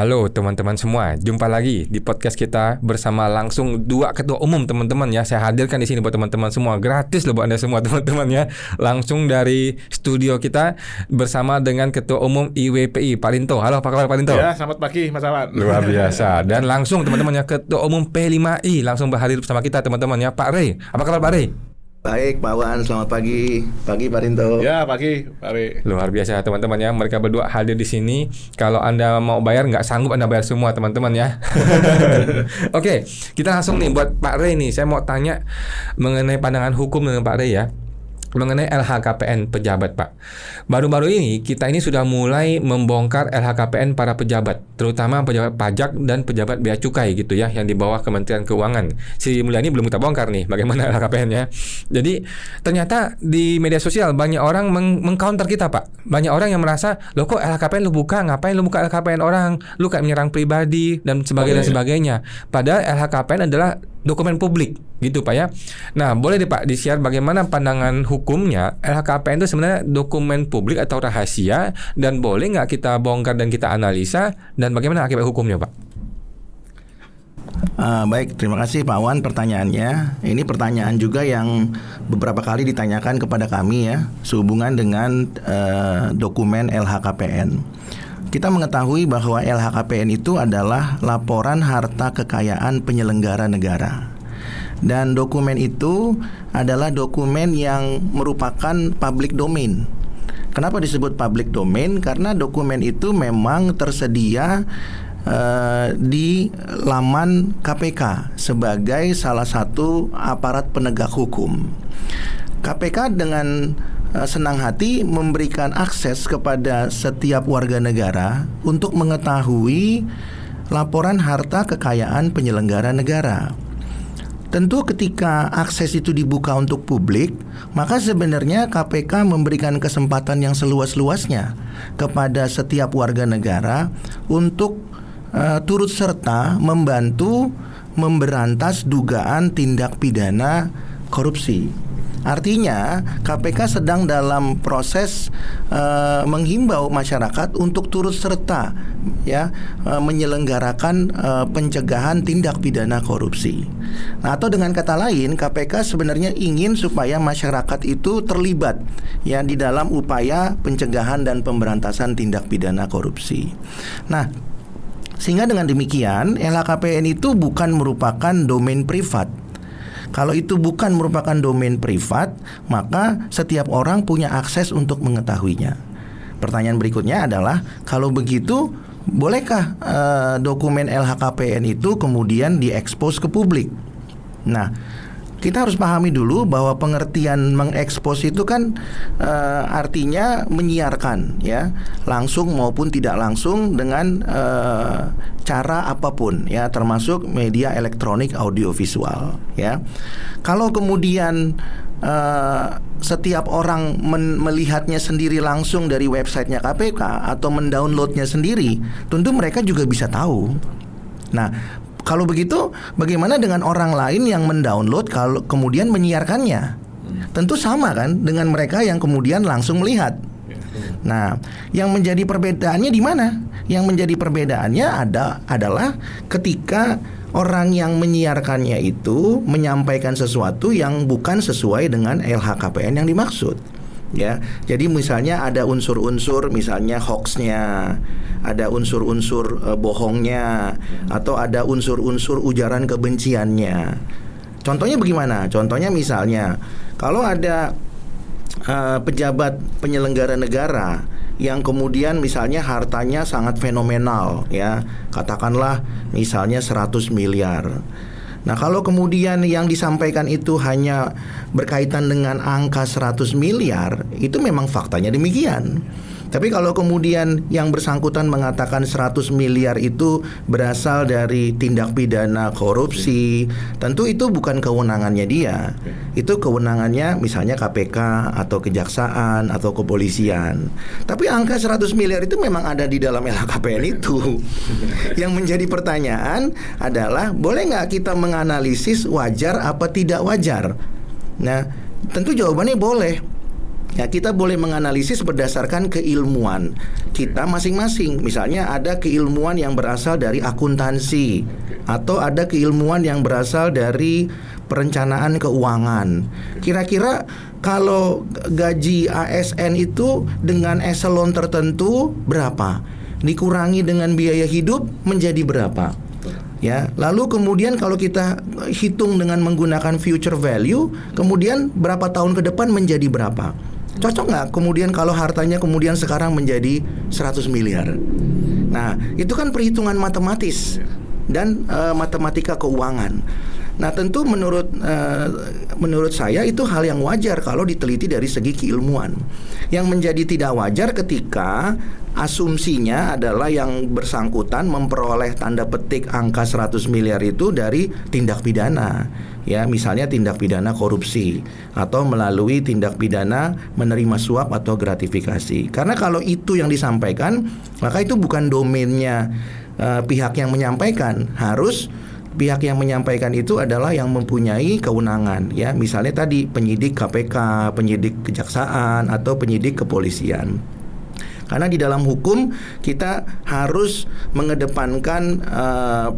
Halo teman-teman semua, jumpa lagi di podcast kita bersama langsung dua ketua umum teman-teman ya. Saya hadirkan di sini buat teman-teman semua, gratis loh buat Anda semua teman-teman ya. Langsung dari studio kita bersama dengan ketua umum IWPI Pak Rinto. Halo, apa kabar Pak Rinto? Ya, selamat pagi Mas Awan. Luar biasa. Dan langsung teman-teman ya, ketua umum P5I langsung berhadir bersama kita teman-teman ya, Pak Rey. Apa kabar Pak Rey? Baik Pak Wan, selamat pagi. Pagi Pak Rinto. Ya, pagi Pak Rey. Luar biasa teman-teman ya, mereka berdua hadir di sini. Kalau Anda mau bayar, nggak sanggup Anda bayar semua teman-teman ya. Oke, kita langsung nih buat Pak Rey nih. Saya mau tanya mengenai pandangan hukum dengan Pak Rey ya, mengenai LHKPN pejabat Pak. Baru-baru ini kita ini sudah mulai membongkar LHKPN para pejabat, terutama pejabat pajak dan pejabat bea cukai gitu ya, yang di bawah Kementerian Keuangan. Si Mulyani belum kita bongkar nih bagaimana LHKPN-nya. Jadi ternyata di media sosial banyak orang mengcounter kita Pak. Banyak orang yang merasa, loh kok LHKPN lu buka, ngapain lu buka LHKPN orang, lu kayak menyerang pribadi dan sebagainya dan sebagainya. Padahal LHKPN adalah dokumen publik gitu Pak ya. Nah, boleh deh Pak di-share bagaimana pandangan hukumnya LHKPN itu sebenarnya dokumen publik atau rahasia, dan boleh nggak kita bongkar dan kita analisa, dan bagaimana akibat hukumnya Pak? Baik, terima kasih Pak Wan pertanyaannya. Ini pertanyaan juga yang beberapa kali ditanyakan kepada kami ya, sehubungan dengan dokumen LHKPN. Kita mengetahui bahwa LHKPN itu adalah laporan harta kekayaan penyelenggara negara. Dan dokumen itu adalah dokumen yang merupakan public domain. Kenapa disebut public domain? Karena dokumen itu memang tersedia di laman KPK sebagai salah satu aparat penegak hukum. KPK dengan senang hati memberikan akses kepada setiap warga negara untuk mengetahui laporan harta kekayaan penyelenggara negara. Tentu ketika akses itu dibuka untuk publik, maka sebenarnya KPK memberikan kesempatan yang seluas-luasnya kepada setiap warga negara untuk turut serta membantu memberantas dugaan tindak pidana korupsi. Artinya KPK sedang dalam proses menghimbau masyarakat untuk turut serta ya menyelenggarakan pencegahan tindak pidana korupsi. Nah, atau dengan kata lain, KPK sebenarnya ingin supaya masyarakat itu terlibat ya di dalam upaya pencegahan dan pemberantasan tindak pidana korupsi. Nah, sehingga dengan demikian LHKPN itu bukan merupakan domain privat. Kalau itu bukan merupakan domain privat, maka setiap orang punya akses untuk mengetahuinya. Pertanyaan berikutnya adalah, kalau begitu, bolehkah dokumen LHKPN itu kemudian diekspos ke publik? Nah, kita harus pahami dulu bahwa pengertian mengekspos itu kan artinya menyiarkan ya, langsung maupun tidak langsung dengan cara apapun ya, termasuk media elektronik audiovisual ya. Kalau kemudian setiap orang melihatnya sendiri langsung dari websitenya KPK atau mendownloadnya sendiri, tentu mereka juga bisa tahu. Nah, kalau begitu, bagaimana dengan orang lain yang mendownload kalau kemudian menyiarkannya? Tentu sama kan dengan mereka yang kemudian langsung melihat. Nah, yang menjadi perbedaannya di mana? Yang menjadi perbedaannya adalah ketika orang yang menyiarkannya itu menyampaikan sesuatu yang bukan sesuai dengan LHKPN yang dimaksud. Ya, jadi misalnya ada unsur-unsur misalnya hoaxnya, ada unsur-unsur bohongnya, atau ada unsur-unsur ujaran kebenciannya. Contohnya bagaimana? Contohnya misalnya kalau ada pejabat penyelenggara negara yang kemudian misalnya hartanya sangat fenomenal ya, katakanlah misalnya 100 miliar. Nah, kalau kemudian yang disampaikan itu hanya berkaitan dengan angka 100 miliar, itu memang faktanya demikian. Tapi kalau kemudian yang bersangkutan mengatakan 100 miliar itu berasal dari tindak pidana korupsi, tentu itu bukan kewenangannya dia. Itu kewenangannya misalnya KPK atau kejaksaan atau kepolisian. Tapi angka 100 miliar itu memang ada di dalam LHKPN itu. Yang menjadi pertanyaan adalah, boleh nggak kita menganalisis wajar apa tidak wajar? Nah, tentu jawabannya boleh. Ya, kita boleh menganalisis berdasarkan keilmuan kita masing-masing. Misalnya ada keilmuan yang berasal dari akuntansi, atau ada keilmuan yang berasal dari perencanaan keuangan. Kira-kira kalau gaji ASN itu dengan eselon tertentu berapa? Dikurangi dengan biaya hidup menjadi berapa? Ya, lalu kemudian kalau kita hitung dengan menggunakan future value, kemudian berapa tahun ke depan menjadi berapa? Cocok nggak kemudian kalau hartanya kemudian sekarang menjadi 100 miliar? Nah, itu kan perhitungan matematis dan matematika keuangan. Nah, tentu menurut saya itu hal yang wajar kalau diteliti dari segi keilmuan. Yang menjadi tidak wajar ketika asumsinya adalah yang bersangkutan memperoleh tanda petik angka 100 miliar itu dari tindak pidana. Ya, misalnya tindak pidana korupsi atau melalui tindak pidana menerima suap atau gratifikasi. Karena kalau itu yang disampaikan, maka itu bukan domainnya pihak yang menyampaikan. Harus pihak yang menyampaikan itu adalah yang mempunyai kewenangan, ya, misalnya tadi penyidik KPK, penyidik kejaksaan, atau penyidik kepolisian. Karena di dalam hukum kita harus mengedepankan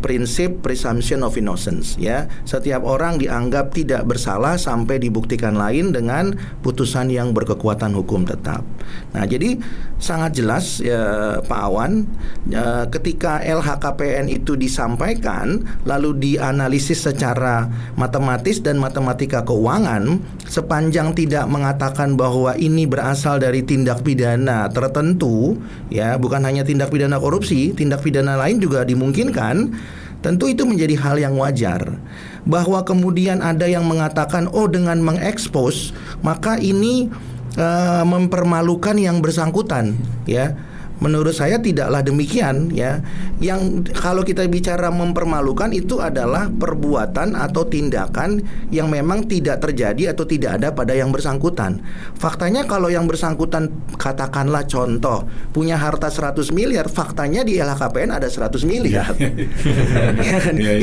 prinsip presumption of innocence, ya. Setiap orang dianggap tidak bersalah sampai dibuktikan lain dengan putusan yang berkekuatan hukum tetap. Nah, jadi sangat jelas ya, Pak Awan, ketika LHKPN itu disampaikan lalu dianalisis secara matematis dan matematika keuangan, sepanjang tidak mengatakan bahwa ini berasal dari tindak pidana tertentu, ya, bukan hanya tindak pidana korupsi, tindak pidana lain juga dimungkinkan. Tentu itu menjadi hal yang wajar. Bahwa kemudian ada yang mengatakan, oh, dengan mengekspos maka ini mempermalukan yang bersangkutan, ya. Menurut saya tidaklah demikian, ya. Yang kalau kita bicara mempermalukan itu adalah perbuatan atau tindakan yang memang tidak terjadi atau tidak ada pada yang bersangkutan. Faktanya kalau yang bersangkutan, katakanlah contoh, punya harta 100 miliar, faktanya di LHKPN ada 100 miliar.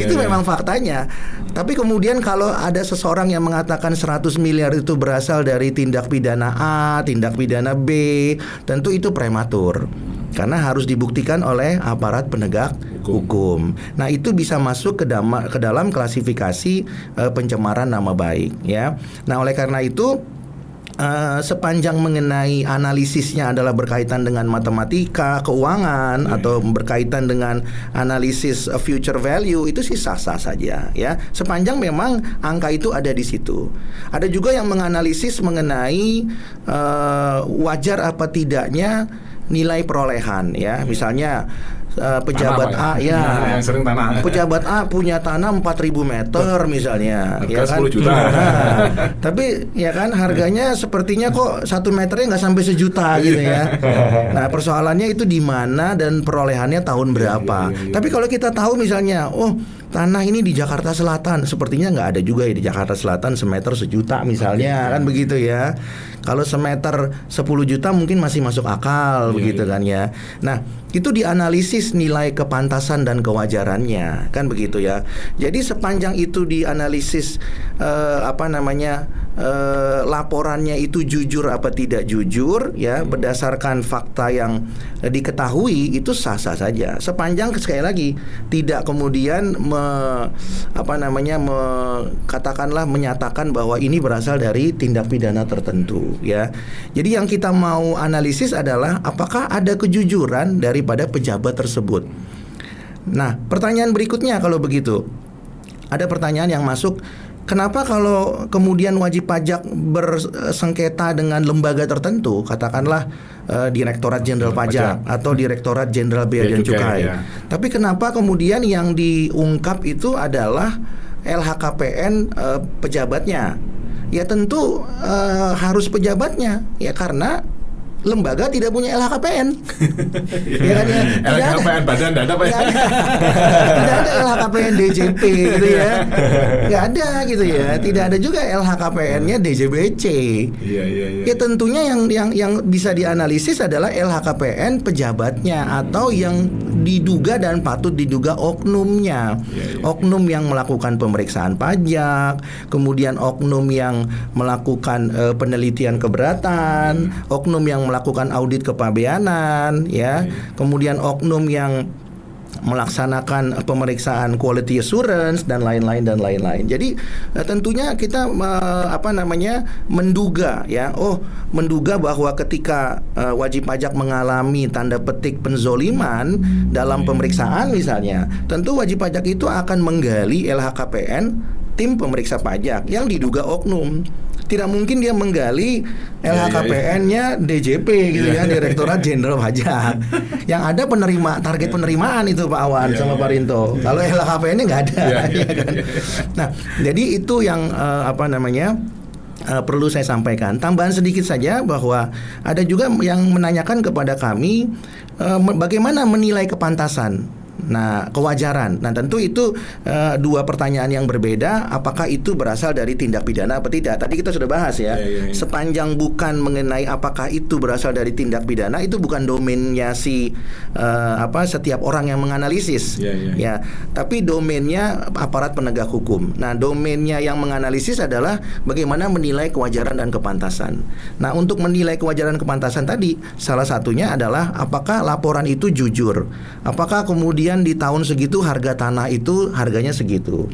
Itu memang faktanya. Tapi kemudian kalau ada seseorang yang mengatakan 100 miliar itu berasal dari tindak pidana A, tindak pidana B, tentu itu prematur. Karena harus dibuktikan oleh aparat penegak hukum. Nah, itu bisa masuk ke dalam klasifikasi pencemaran nama baik, ya. Nah, oleh karena itu sepanjang mengenai analisisnya adalah berkaitan dengan matematika keuangan atau berkaitan dengan analisis future value, itu sih sah-sah saja, ya. Sepanjang memang angka itu ada di situ. Ada juga yang menganalisis mengenai wajar apa tidaknya nilai perolehan, ya. Misalnya pejabat tanah, A, ya, yang sering tanah. Pejabat A punya tanah 4.000 meter misalnya, ya kan? 10 juta. Nah, tapi ya kan harganya sepertinya kok 1 meternya nggak sampai sejuta gitu ya. Nah, persoalannya itu di mana dan perolehannya tahun berapa. Tapi kalau kita tahu misalnya, oh, tanah ini di Jakarta Selatan, sepertinya nggak ada juga ya di Jakarta Selatan semeter sejuta misalnya, kan begitu ya. Kalau semeter 10 juta mungkin masih masuk akal, begitu kan ya. Nah, itu dianalisis nilai kepantasan dan kewajarannya, kan begitu ya. Jadi sepanjang itu dianalisis laporannya itu jujur apa tidak jujur, ya, berdasarkan fakta yang diketahui, itu sah-sah saja. Sepanjang sekali lagi tidak kemudian katakanlah menyatakan bahwa ini berasal dari tindak pidana tertentu, ya. Jadi yang kita mau analisis adalah apakah ada kejujuran daripada pejabat tersebut. Nah, pertanyaan berikutnya kalau begitu, ada pertanyaan yang masuk, kenapa kalau kemudian wajib pajak bersengketa dengan lembaga tertentu, katakanlah Direktorat Jenderal Pajak atau Direktorat Jenderal Bea dan Cukai, ya. Tapi kenapa kemudian yang diungkap itu adalah LHKPN pejabatnya? Ya tentu harus pejabatnya, ya, karena lembaga tidak punya LHKPN. Ya kan, ya? LHKPN badan dana, Pak. Tidak ada LHKPN LHKPN DJP gitu ya. Nggak ada gitu ya. Tidak ada juga LHKPN-nya DJBC. Iya. Ya tentunya yang bisa dianalisis adalah LHKPN pejabatnya atau yang diduga dan patut diduga oknumnya. Oknum yang melakukan pemeriksaan pajak, kemudian oknum yang melakukan penelitian keberatan, oknum yang melakukan audit kepabeanan, ya. Kemudian oknum yang melaksanakan pemeriksaan quality assurance dan lain-lain. Jadi tentunya kita menduga ya, menduga bahwa ketika wajib pajak mengalami tanda petik penzoliman dalam pemeriksaan misalnya, tentu wajib pajak itu akan menggali LHKPN tim pemeriksa pajak yang diduga oknum. Tidak mungkin dia menggali LHKPN-nya DJP gitu ya, Direktorat Jenderal Pajak. Yang ada target penerimaan itu Pak Awan sama Pak Rinto. Kalau LHKPN-nya nggak ada. Ya kan? Nah, jadi itu yang perlu saya sampaikan. Tambahan sedikit saja bahwa ada juga yang menanyakan kepada kami bagaimana menilai kepantasan. Nah, kewajaran. Nah, tentu itu dua pertanyaan yang berbeda. Apakah itu berasal dari tindak pidana atau tidak? Tadi kita sudah bahas ya. Sepanjang bukan mengenai apakah itu berasal dari tindak pidana, itu bukan domainnya setiap orang yang menganalisis. Ya, tapi domainnya aparat penegak hukum. Nah, domainnya yang menganalisis adalah bagaimana menilai kewajaran dan kepantasan. Nah, untuk menilai kewajaran kepantasan tadi, salah satunya adalah apakah laporan itu jujur. Apakah kemudian di tahun segitu harga tanah itu harganya segitu.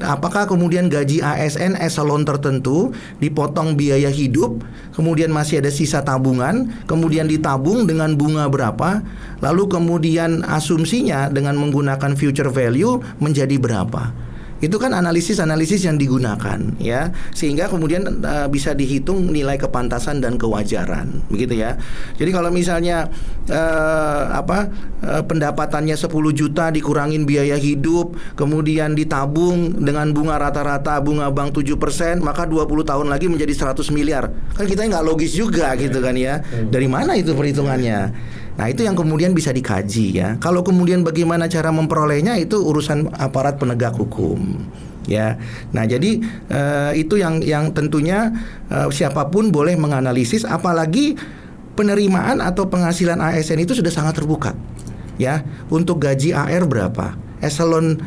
Apakah kemudian gaji ASN eselon tertentu dipotong biaya hidup, kemudian masih ada sisa tabungan, kemudian ditabung dengan bunga berapa, lalu kemudian asumsinya dengan menggunakan future value menjadi berapa. Itu kan analisis yang digunakan ya, sehingga kemudian bisa dihitung nilai kepantasan dan kewajaran, begitu ya. Jadi kalau misalnya pendapatannya 10 juta dikurangin biaya hidup, kemudian ditabung dengan bunga rata-rata bunga bank 7%, maka 20 tahun lagi menjadi 100 miliar. Kan kita nggak logis juga gitu kan ya. Dari mana itu perhitungannya? Nah, itu yang kemudian bisa dikaji ya. Kalau kemudian bagaimana cara memperolehnya, itu urusan aparat penegak hukum ya. Nah, jadi itu yang tentunya siapapun boleh menganalisis, apalagi penerimaan atau penghasilan ASN itu sudah sangat terbuka ya. Untuk gaji AR berapa? Eselon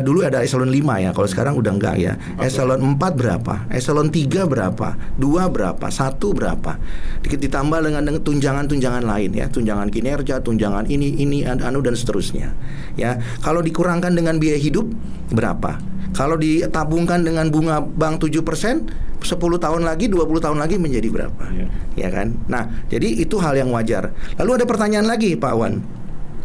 dulu ada eselon 5 ya, kalau sekarang udah enggak ya. Eselon 4 berapa? Eselon 3 berapa? 2 berapa? 1 berapa? Ditambah dengan tunjangan-tunjangan lain ya, tunjangan kinerja, tunjangan ini dan seterusnya. Ya, kalau dikurangkan dengan biaya hidup berapa? Kalau ditabungkan dengan bunga bank 7%, 10 tahun lagi, 20 tahun lagi menjadi berapa? Ya kan? Nah, jadi itu hal yang wajar. Lalu ada pertanyaan lagi Pak Wan.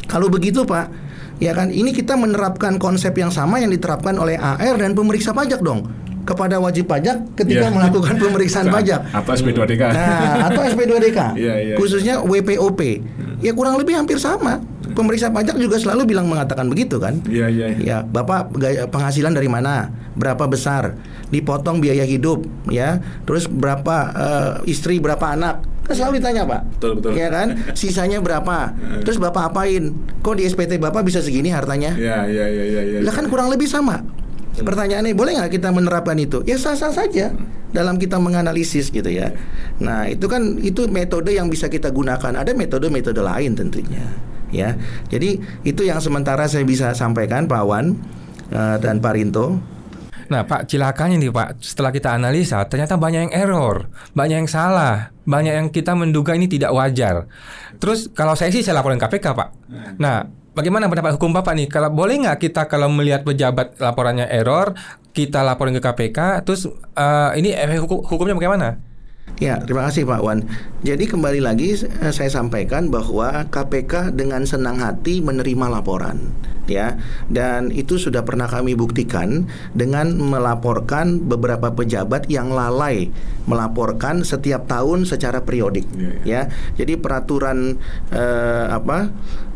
Kalau begitu Pak, ya kan, ini kita menerapkan konsep yang sama yang diterapkan oleh AR dan pemeriksa pajak dong kepada wajib pajak ketika melakukan pemeriksaan pajak. Atau SP2DK. Nah, atau SP2DK. Khususnya WPOP. Ya kurang lebih hampir sama. Pemeriksa pajak juga selalu mengatakan begitu kan? Ya, Bapak penghasilan dari mana? Berapa besar? Dipotong biaya hidup ya. Terus berapa istri, berapa anak? Kan selalu ditanya Pak. Betul. Ya kan? Sisanya berapa? Terus Bapak apain? Kok di SPT Bapak bisa segini hartanya? Iya. Lah kan kurang lebih sama. Pertanyaannya, boleh nggak kita menerapkan itu? Ya sah-sah saja dalam kita menganalisis gitu ya. Nah, itu metode yang bisa kita gunakan. Ada metode-metode lain tentunya ya. Jadi itu yang sementara saya bisa sampaikan Pak Wan dan Pak Rinto. Nah Pak, cilakanya nih Pak, setelah kita analisa ternyata banyak yang error, banyak yang salah, banyak yang kita menduga ini tidak wajar. Terus kalau saya laporin KPK Pak. Nah, bagaimana pendapat hukum Bapak nih? Kalau boleh nggak kita kalau melihat pejabat laporannya error, kita laporin ke KPK, terus ini hukumnya bagaimana? Ya, terima kasih Pak Wan. Jadi kembali lagi saya sampaikan bahwa KPK dengan senang hati menerima laporan ya, dan itu sudah pernah kami buktikan dengan melaporkan beberapa pejabat yang lalai melaporkan setiap tahun secara periodik ya. Jadi peraturan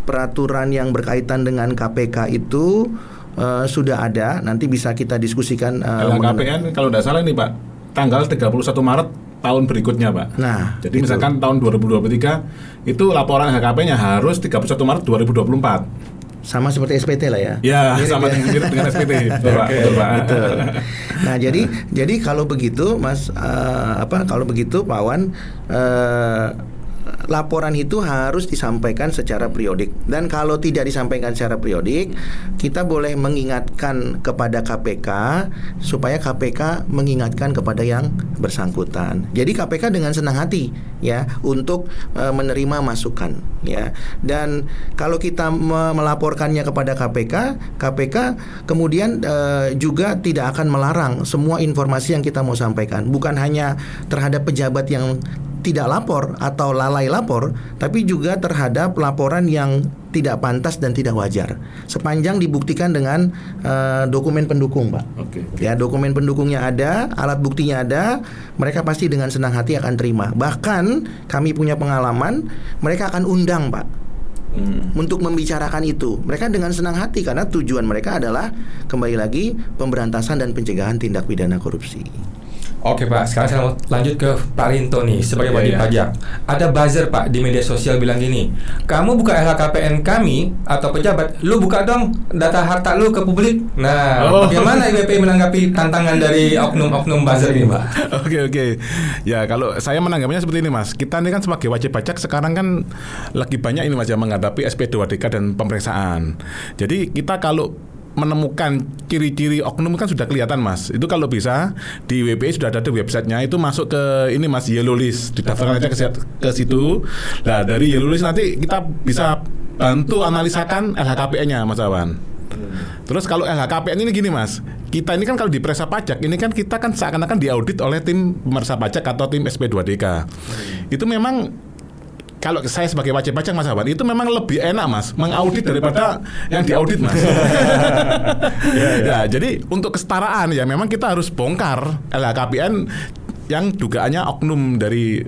peraturan yang berkaitan dengan KPK itu sudah ada, nanti bisa kita diskusikan. LHKPN kalau tidak salah nih Pak, tanggal 31 Maret tahun berikutnya Pak. Nah, jadi misalkan tahun 2023 itu laporan LHKPN-nya harus 31 Maret 2024. sama seperti SPT lah ya. Ya, Mirip sama ya. dengan SPT. Betul, Pak. Betul, Pak. Betul. Nah, jadi kalau begitu Mas kalau begitu Pak Wan, laporan itu harus disampaikan secara periodik, dan kalau tidak disampaikan secara periodik, kita boleh mengingatkan kepada KPK supaya KPK mengingatkan kepada yang bersangkutan. Jadi KPK dengan senang hati ya untuk menerima masukan ya. Dan kalau kita melaporkannya kepada KPK kemudian juga tidak akan melarang semua informasi yang kita mau sampaikan, bukan hanya terhadap pejabat yang tidak lapor atau lalai lapor, tapi juga terhadap laporan yang tidak pantas dan tidak wajar, sepanjang dibuktikan dengan dokumen pendukung, Pak. Oke. Ya, dokumen pendukungnya ada, alat buktinya ada, mereka pasti dengan senang hati akan terima. Bahkan kami punya pengalaman, mereka akan undang, Pak, untuk membicarakan itu. Mereka dengan senang hati karena tujuan mereka adalah kembali lagi pemberantasan dan pencegahan tindak pidana korupsi. Oke Pak, sekarang saya mau lanjut ke Pak Rinto nih sebagai wajib Iya. pajak. Ada buzzer Pak di media sosial bilang gini, kamu buka LHKPN kami atau pejabat, lu buka dong data harta lu ke publik. Nah, bagaimana IWP menanggapi tantangan dari oknum-oknum buzzer ini Pak? Oke. Ya, kalau saya menanggapinya seperti ini, Mas. Kita ini kan sebagai wajib pajak sekarang kan lagi banyak ini Mas yang menghadapi SP2DK dan pemeriksaan. Jadi kita kalau menemukan ciri-ciri oknum kan sudah kelihatan, Mas. Itu kalau bisa di WPI sudah ada di websitenya, itu masuk ke ini Mas, yellow list, didaftarkan aja ke situ. Nah, dari yellow list nanti kita bisa bantu analisakan LHKPN-nya, Mas Awan. Terus kalau LHKPN ini gini, Mas, kita ini kan kalau di periksa pajak ini kan kita kan seakan-akan diaudit oleh tim pemeriksa pajak atau tim SP2DK. Itu memang kalau saya sebagai wajib pajak, Mas Awan, itu memang lebih enak, Mas, mengaudit daripada yang diaudit, Mas. Ya, jadi untuk kesetaraan ya memang kita harus bongkar LHKPN yang dugaannya oknum dari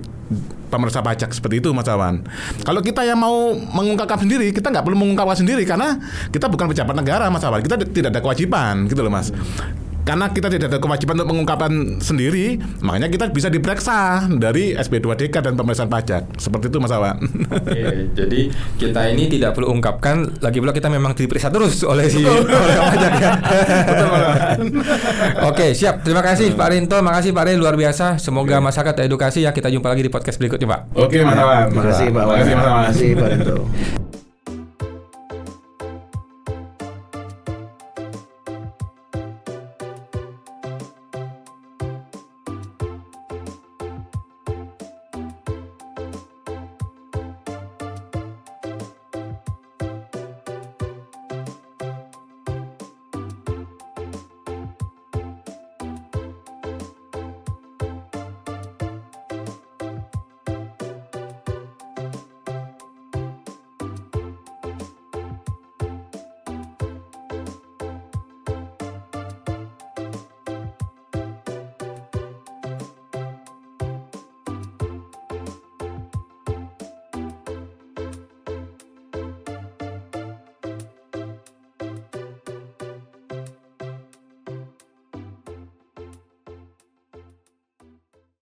pemeriksa pajak seperti itu, Mas Awan. Kalau kita yang mau mengungkapkan sendiri, kita nggak perlu mengungkapkan sendiri karena kita bukan pejabat negara, Mas Awan. Kita tidak ada kewajiban, gitu loh, Mas. Karena kita tidak ada kewajiban untuk mengungkapkan sendiri, makanya kita bisa diperiksa dari SP2DK dan pemeriksaan pajak. Seperti itu, Mas Awan. Oke, jadi kita ini tidak perlu ungkapkan, lagi pula kita memang diperiksa terus oleh oleh pajak ya. Betul, Mas Awan. Oke, siap. Terima kasih Pak Rinto, makasih Pak Rey, luar biasa. Semoga masyarakat teredukasi ya. Kita jumpa lagi di podcast berikutnya, Pak. Oke, Mas Awan. Terima kasih Pak Wan. Terima kasih, Mas Awan. Terima kasih Pak Rinto.